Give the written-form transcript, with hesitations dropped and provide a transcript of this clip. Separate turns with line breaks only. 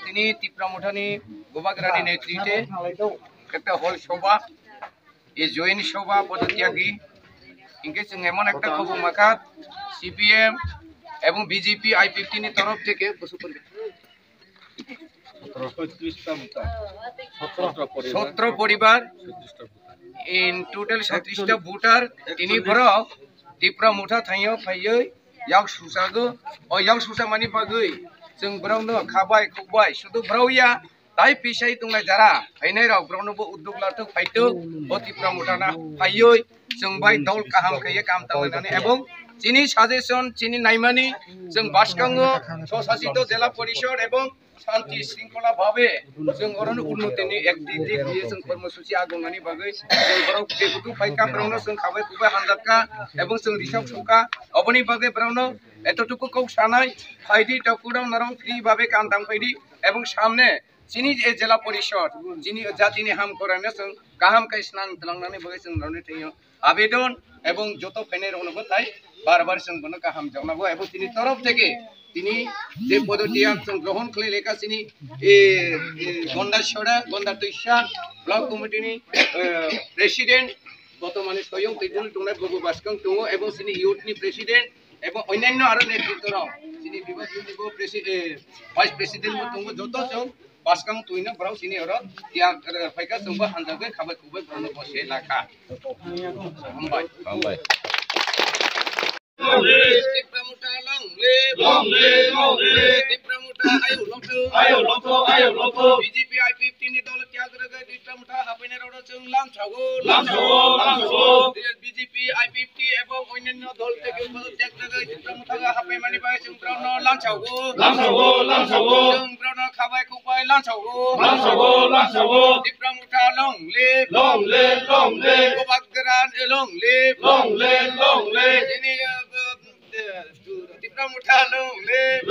তিনি তীব্রামুঠানি গোবাগ্রানি নেতৃত্বে একটা হল সভা এই জয়েন্ট সভা পদত্যাগী ইনকে जों এমন একটা খবর মাখা সিপিএম এবং বিজেপি আই-50 নি তরফ থেকে 17 পরিবার in total 37 টা ভোটার তিনি বড় তীব্রামুঠা থাইও ফাইयै याव सुसागो ओ याव सुसा मानि बागै जों ब्रावनो खाबाय खुबाय शुधु ब्रावया ताइ पिसाय दंनाय जारा फायनाय राव ब्रावनोबो उद्योग लाथो फायतो ओ तीब्रामुठाना फायै जों बाय दल काहाम खैये काम तांनानै एबं चिनि साजेशन चिनि नायमानि जों बासकाङो ससासित जिल्ला परिषद एबं शान्ति शृंखला भावे जों अरन उन्नतिनि एक दिग जों कर्मसूचि आगमनानि बागै जों बराव जेहुतु फायका ब्रावनो जों खाबाय खुबाय हानजाका एबं जों रिसाव सौका अबनि बागै ब्रावनो एतटुकु कौ सानाय फायदि टाकुराव नाराव फ्री भावे काम दाम फायदि एबं सामने चिनि जिल्ला परिषद चिनि जातिनि हाम करानो जों गाहाम काय स्नान तलांनानै बागै जों रावनि थैयो आवेदन एबं जत फायनाय रावनोबो ताइ बार जों बनो गाहाम जावनांगौ एबं चिनि तरफ থেকে তিনি যে পদত্যাগ গ্রহণ করে লেখাছিনি গন্ডা তৈশা ব্লক কমিটিনি প্রেসিডেন্ট বর্তমানে স্বয়ং তৈজুল দংনাই বগু বাসকাং দङ এবং তিনি ইউথনি প্রেসিডেন্ট এবং অন্যান্য আরো নেতৃত্বরাव তিনি বিভাগ ইউনিবো ভাইস প্রেসিডেন্ট দङ যত जों बासकां तुइनो ब्राव सिनि अरत या फायका जोंबो हानजागै खाबाय खुबाय ब्रावनो बसे लाखा हामबाय তীব্রামুঠা long live তীব্রামুঠা आयौ लथो বিজেপি আই-50 नि दल त्याग रगै তীব্রামুঠা हाबैनाय राव जों लामछागो বিজেপি আই-50 এবং অন্যান্য দল থেকে পদত্যাগ रगै তীব্রামুঠা हाबै मानि बाय जों ब्रावनो लामछागो जों ब्रावनो खाबाय खुबाय लामछागो তীব্রামুঠা long live गोबाग्रान long live ini তীব্রামুঠা long live